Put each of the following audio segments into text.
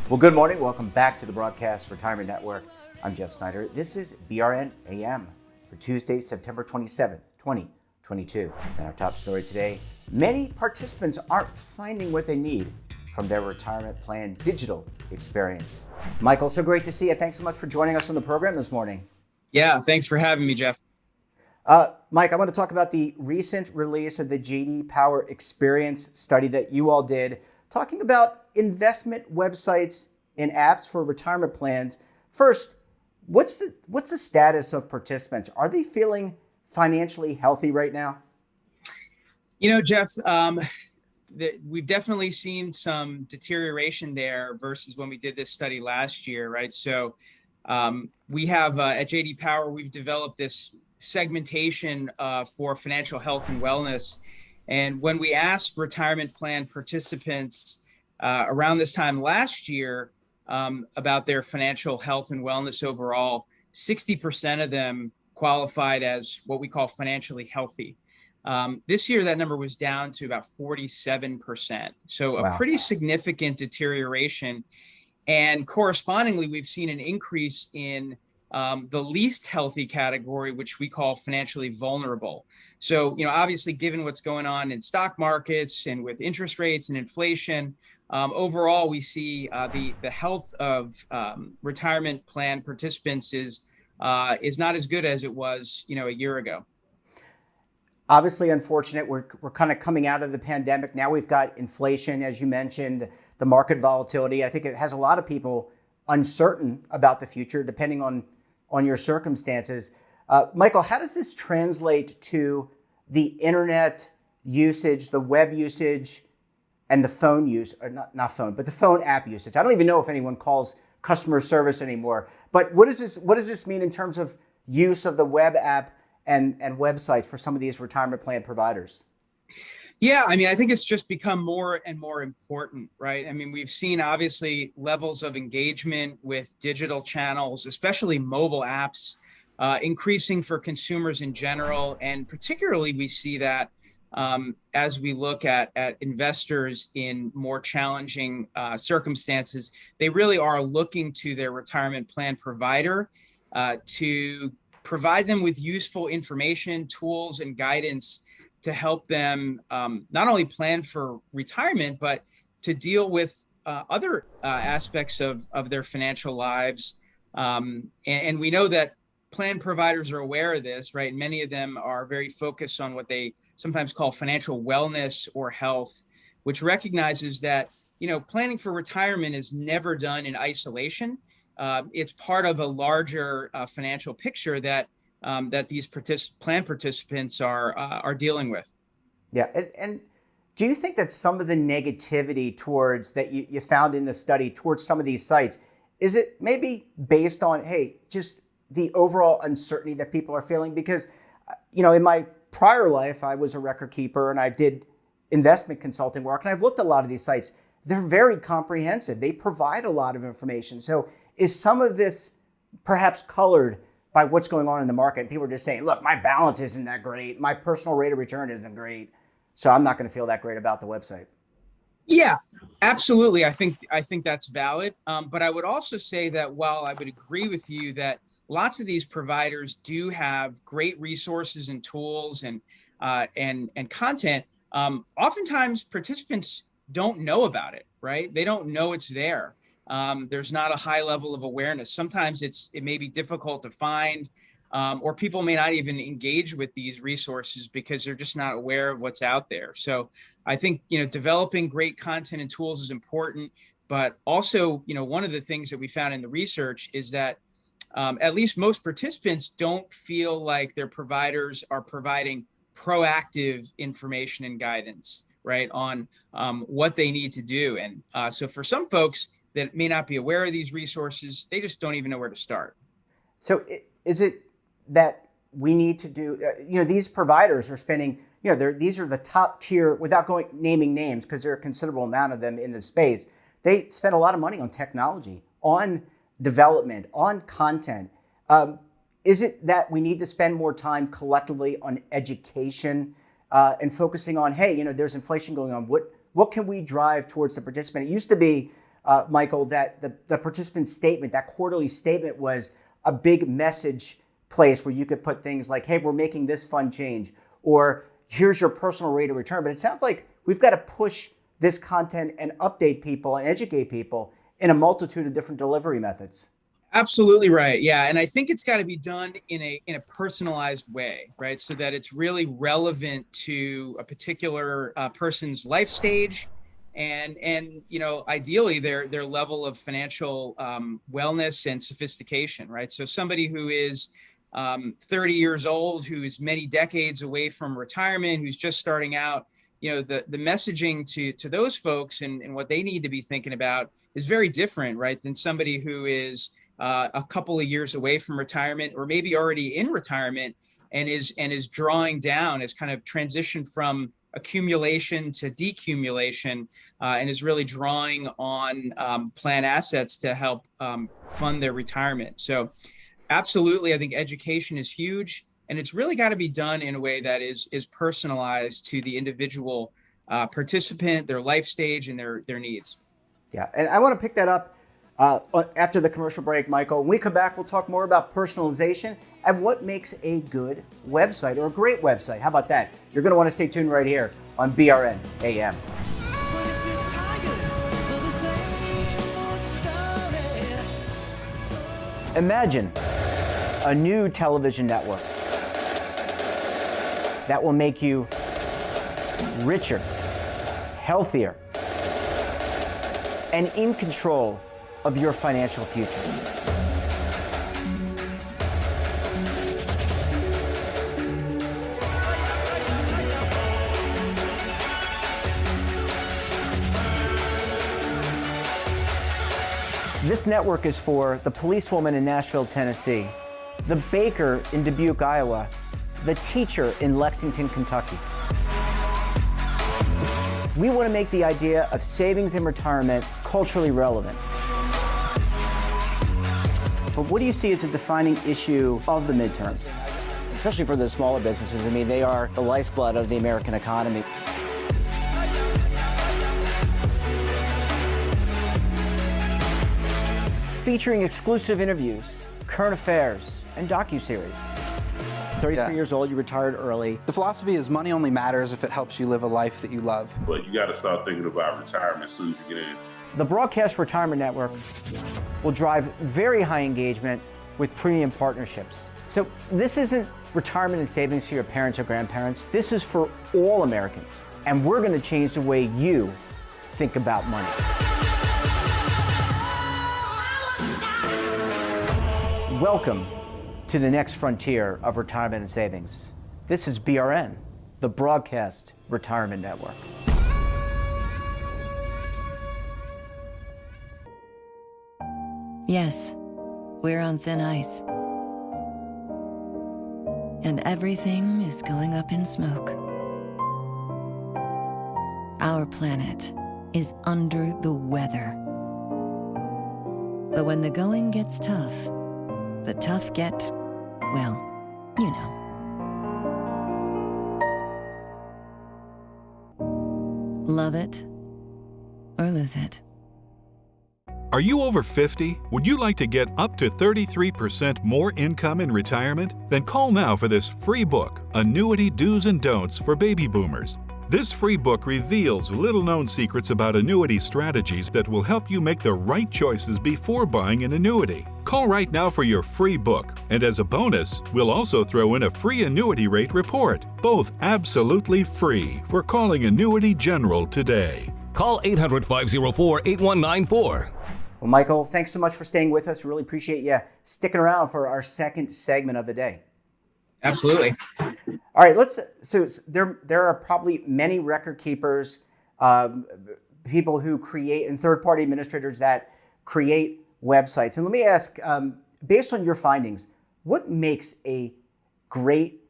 Well, good morning. Welcome back to the Broadcast Retirement Network. I'm Jeff Snyder. This is BRN AM for Tuesday, September 27th, 2022. And our top story today, many participants aren't finding what they need from their retirement plan digital experience. Michael, so great to see you. Thanks so much for joining us on the program this morning. Yeah, thanks for having me, Jeff. Mike, I want to talk about the recent release of the J.D. Power Experience study that you all did, talking about investment websites and apps for retirement plans. First, what's the status of participants? Are they feeling financially healthy right now? You know, Jeff, we've definitely seen some deterioration there versus when we did this study last year, right? So we have at J.D. Power, we've developed this segmentation for financial health and wellness. And when we asked retirement plan participants around this time last year about their financial health and wellness overall, 60% of them qualified as what we call financially healthy. This year, that number was down to about 47%. So a pretty significant deterioration. And correspondingly, we've seen an increase in the least healthy category, which we call financially vulnerable. So, obviously, given what's going on in stock markets and with interest rates and inflation, overall, we see the health of retirement plan participants is not as good as it was, a year ago. Obviously, unfortunate. We're kind of coming out of the pandemic. Now we've got inflation, as you mentioned, the market volatility. I think it has a lot of people uncertain about the future, depending on your circumstances. Michael, how does this translate to the internet usage, the web usage, and the phone use, or not phone, but the phone app usage? I don't even know if anyone calls customer service anymore. But what does this mean in terms of use of the web app and websites for some of these retirement plan providers? Yeah, I think it's just become more and more important, right? We've seen obviously levels of engagement with digital channels, especially mobile apps, increasing for consumers in general. And particularly we see that as we look at investors in more challenging circumstances. They really are looking to their retirement plan provider to provide them with useful information, tools, and guidance to help them not only plan for retirement, but to deal with other aspects of their financial lives. And we know that plan providers are aware of this, right? Many of them are very focused on what they sometimes call financial wellness or health, which recognizes that, planning for retirement is never done in isolation. It's part of a larger financial picture that these plan participants are dealing with. Yeah, and do you think that some of the negativity towards that you found in the study towards some of these sites, is it maybe based on, just the overall uncertainty that people are feeling? Because, in my prior life, I was a record keeper and I did investment consulting work, and I've looked at a lot of these sites. They're very comprehensive. They provide a lot of information. So is some of this perhaps colored by what's going on in the market? And people are just saying, look, my balance isn't that great. My personal rate of return isn't great. So I'm not going to feel that great about the website. Yeah, absolutely. I think that's valid. But I would also say that while I would agree with you that lots of these providers do have great resources and tools and content, oftentimes participants don't know about it, right? They don't know it's there. There's not a high level of awareness. Sometimes it may be difficult to find, or people may not even engage with these resources because they're just not aware of what's out there. So I think, developing great content and tools is important, but also, one of the things that we found in the research is that at least most participants don't feel like their providers are providing proactive information and guidance, right, on what they need to do. And so for some folks that may not be aware of these resources, they just don't even know where to start. So is it that we need to do, these providers are spending these are the top tier, without naming names, because there are a considerable amount of them in the space. They spend a lot of money on technology, on development, on content. Is it that we need to spend more time collectively on education and focusing on, hey, there's inflation going on. What can we drive towards the participant? It used to be, Michael, that the participant statement, that quarterly statement, was a big message place where you could put things like, hey, we're making this fund change, or here's your personal rate of return. But it sounds like we've got to push this content and update people and educate people in a multitude of different delivery methods. Absolutely right. Yeah. And I think it's got to be done in a personalized way, right? So that it's really relevant to a particular person's life stage and ideally their level of financial wellness and sophistication, right? So somebody who is 30 years old, who is many decades away from retirement, who's just starting out, the messaging to those folks and what they need to be thinking about is very different, right, than somebody who is a couple of years away from retirement, or maybe already in retirement and is drawing down, has kind of transitioned from accumulation to decumulation, and is really drawing on plan assets to help fund their retirement. So absolutely, I think education is huge, and it's really got to be done in a way that is personalized to the individual participant, their life stage, and their needs. Yeah, and I want to pick that up after the commercial break, Michael. When we come back, we'll talk more about personalization and what makes a good website or a great website. How about that? You're going to want to stay tuned right here on BRN AM. Imagine a new television network that will make you richer, healthier, and in control of your financial future. This network is for the policewoman in Nashville, Tennessee, the baker in Dubuque, Iowa, the teacher in Lexington, Kentucky. We want to make the idea of savings and retirement culturally relevant. But what do you see as a defining issue of the midterms, especially for the smaller businesses? I mean, they are the lifeblood of the American economy. Featuring exclusive interviews, current affairs, and docuseries. 33 years old, you retired early. The philosophy is money only matters if it helps you live a life that you love. But you got to start thinking about retirement as soon as you get in. The Broadcast Retirement Network will drive very high engagement with premium partnerships. So this isn't retirement and savings for your parents or grandparents. This is for all Americans. And we're going to change the way you think about money. Welcome to the next frontier of retirement and savings. This is BRN, the Broadcast Retirement Network. Yes, we're on thin ice. And everything is going up in smoke. Our planet is under the weather. But when the going gets tough, the tough get, well, you know. Love it or lose it. Are you over 50? Would you like to get up to 33% more income in retirement? Then call now for this free book, Annuity Do's and Don'ts for Baby Boomers. This free book reveals little-known secrets about annuity strategies that will help you make the right choices before buying an annuity. Call right now for your free book, and as a bonus, we'll also throw in a free annuity rate report, both absolutely free for calling Annuity General today. Call 800-504-8194. Well, Michael, thanks so much for staying with us. We really appreciate you sticking around for our second segment of the day. Absolutely. All right, so there are probably many record keepers, people who create, and third-party administrators that create websites. And let me ask, based on your findings, what makes a great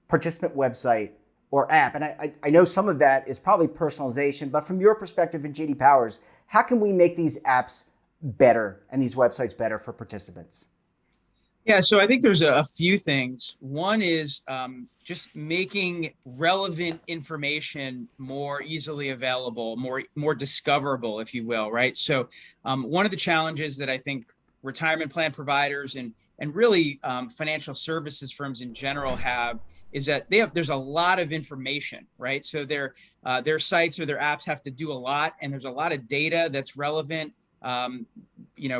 participant website or app? And I know some of that is probably personalization, but from your perspective in JD Powers, how can we make these apps better and these websites better for participants? Yeah, so I think there's a few things. One is just making relevant information more easily available, more discoverable, if you will, right? So one of the challenges that I think retirement plan providers and really financial services firms in general have is that there's a lot of information, right? So their sites or their apps have to do a lot, and there's a lot of data that's relevant,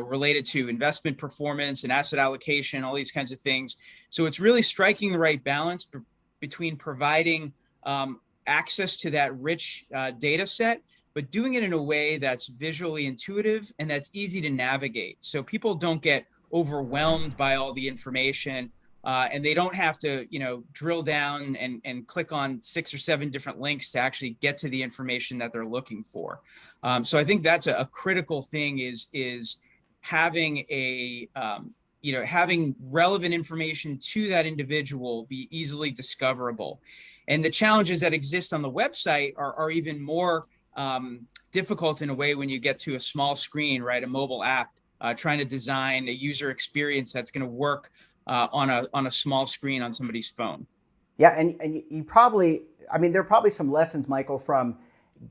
related to investment performance and asset allocation, all these kinds of things. So it's really striking the right balance between providing access to that rich data set, but doing it in a way that's visually intuitive and that's easy to navigate. So people don't get overwhelmed by all the information, and they don't have to, drill down and click on 6 or 7 different links to actually get to the information that they're looking for. So I think that's a critical thing is having having relevant information to that individual be easily discoverable. And the challenges that exist on the website are even more difficult in a way when you get to a small screen, right? A mobile app, trying to design a user experience that's going to work on a small screen on somebody's phone. Yeah, and you probably, there are probably some lessons, Michael, from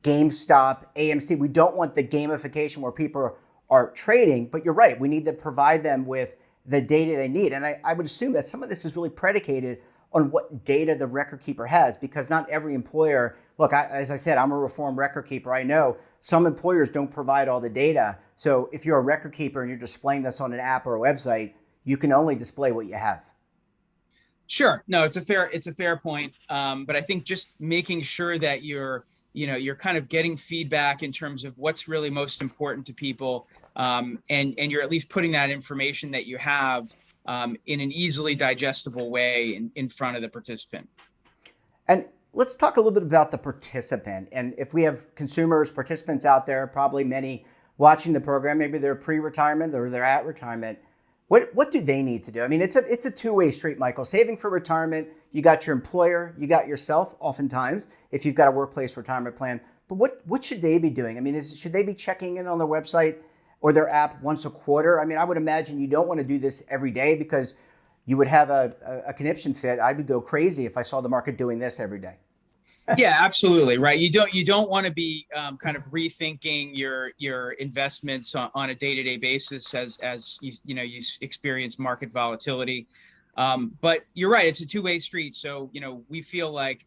GameStop, AMC. We don't want the gamification where people are trading, but you're right. We need to provide them with the data they need. And I would assume that some of this is really predicated on what data the record keeper has, because not every employer, look, as I said, I'm a reformed record keeper. I know some employers don't provide all the data. So if you're a record keeper and you're displaying this on an app or a website, you can only display what you have. Sure. No, it's a fair point. But I think just making sure that you're kind of getting feedback in terms of what's really most important to people. And you're at least putting that information that you have in an easily digestible way in front of the participant. And let's talk a little bit about the participant. And if we have participants out there, probably many watching the program, maybe they're pre-retirement or they're at retirement. What do they need to do? It's a two-way street, Michael. Saving for retirement, you got your employer, you got yourself oftentimes, if you've got a workplace retirement plan. But what should they be doing? Should they be checking in on their website or their app once a quarter? I would imagine you don't want to do this every day because you would have a conniption fit. I would go crazy if I saw the market doing this every day. Yeah, absolutely. Right. You don't want to be kind of rethinking your investments on a day-to-day basis as you experience market volatility. But you're right. It's a two-way street. So, we feel like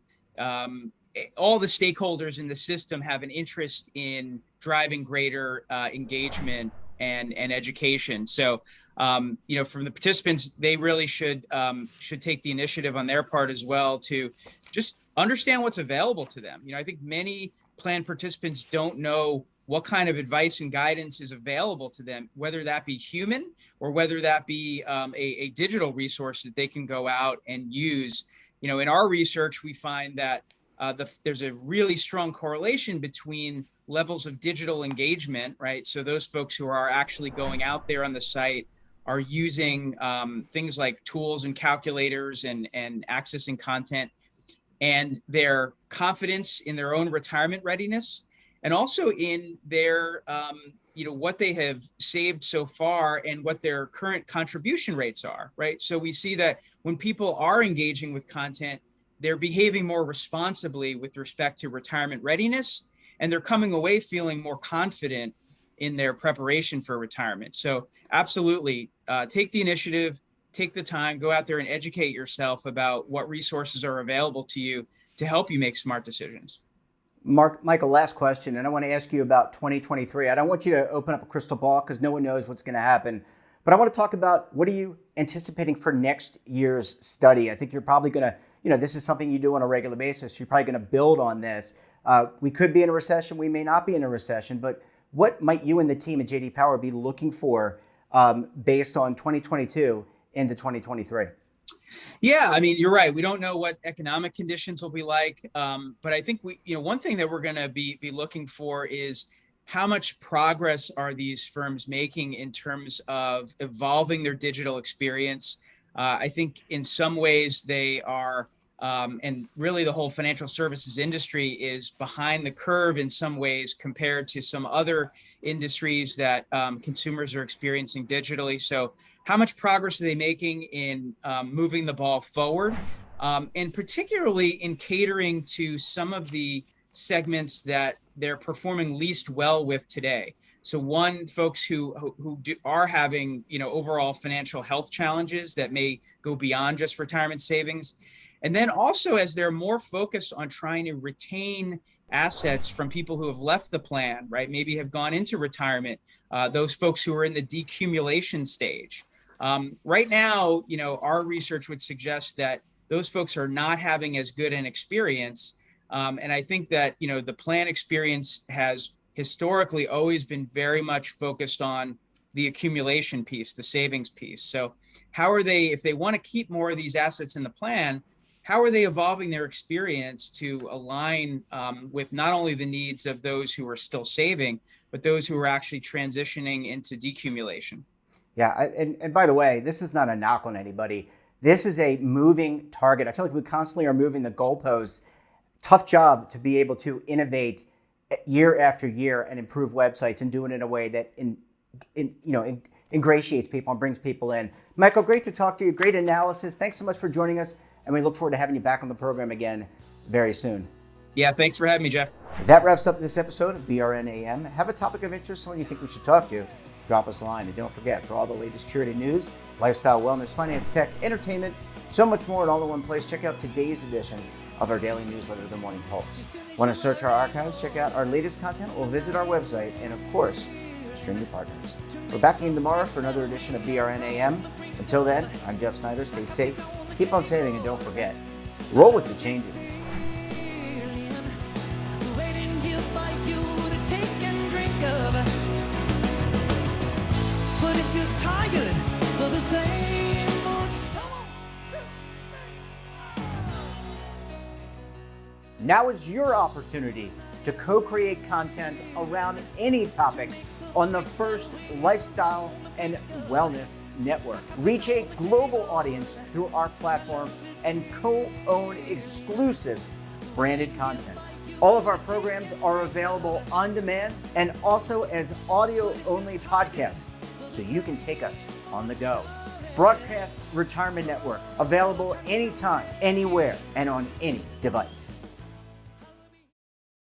all the stakeholders in the system have an interest in driving greater engagement and education. So, from the participants, they really should take the initiative on their part as well to just understand what's available to them. I think many plan participants don't know what kind of advice and guidance is available to them, whether that be human or whether that be a digital resource that they can go out and use. In our research, we find that there's a really strong correlation between levels of digital engagement, right? So those folks who are actually going out there on the site are using things like tools and calculators and accessing content, and their confidence in their own retirement readiness, and also in their, what they have saved so far and what their current contribution rates are, right? So we see that when people are engaging with content, they're behaving more responsibly with respect to retirement readiness, and they're coming away feeling more confident in their preparation for retirement. So absolutely, take the initiative, take the time, go out there and educate yourself about what resources are available to you to help you make smart decisions. Michael, last question, and I want to ask you about 2023. I don't want you to open up a crystal ball because no one knows what's going to happen. But I want to talk about, what are you anticipating for next year's study? I think you're probably going to, this is something you do on a regular basis. You're probably going to build on this. We could be in a recession. We may not be in a recession. But what might you and the team at JD Power be looking for based on 2022 into 2023? Yeah, you're right. We don't know what economic conditions will be like. But I think one thing that we're going to be looking for is how much progress are these firms making in terms of evolving their digital experience. I think in some ways they are And really the whole financial services industry is behind the curve in some ways compared to some other industries that consumers are experiencing digitally. So how much progress are they making in moving the ball forward? And particularly in catering to some of the segments that they're performing least well with today. So one, folks who are having, overall financial health challenges that may go beyond just retirement savings. And then also as they're more focused on trying to retain assets from people who have left the plan, right? Maybe have gone into retirement, those folks who are in the decumulation stage. Right now, our research would suggest that those folks are not having as good an experience. And I think that, the plan experience has historically always been very much focused on the accumulation piece, the savings piece. So how are they, if they want to keep more of these assets in the plan, how are they evolving their experience to align with not only the needs of those who are still saving, but those who are actually transitioning into decumulation? Yeah, and by the way, this is not a knock on anybody. This is a moving target. I feel like we constantly are moving the goalposts. Tough job to be able to innovate year after year and improve websites and do it in a way that ingratiates people and brings people in. Michael, great to talk to you. Great analysis. Thanks so much for joining us. And we look forward to having you back on the program again very soon. Yeah, thanks for having me, Jeff. That wraps up this episode of BRN AM. Have a topic of interest, someone you think we should talk to, drop us a line. And don't forget, for all the latest curated news, lifestyle, wellness, finance, tech, entertainment, so much more all in one place, check out today's edition of our daily newsletter, The Morning Pulse. Want to search our archives, check out our latest content, or visit our website, and of course, streaming partners. We're back again tomorrow for another edition of BRN AM. Until then, I'm Jeff Snyder. Stay safe, keep on saving, and don't forget, roll with the changes. But if you're tired of the same Now is your opportunity to co-create content around any topic on the first lifestyle and wellness network. Reach a global audience through our platform and co-own exclusive branded content. All of our programs are available on demand and also as audio-only podcasts, so you can take us on the go. Broadcast Retirement Network, available anytime, anywhere, and on any device.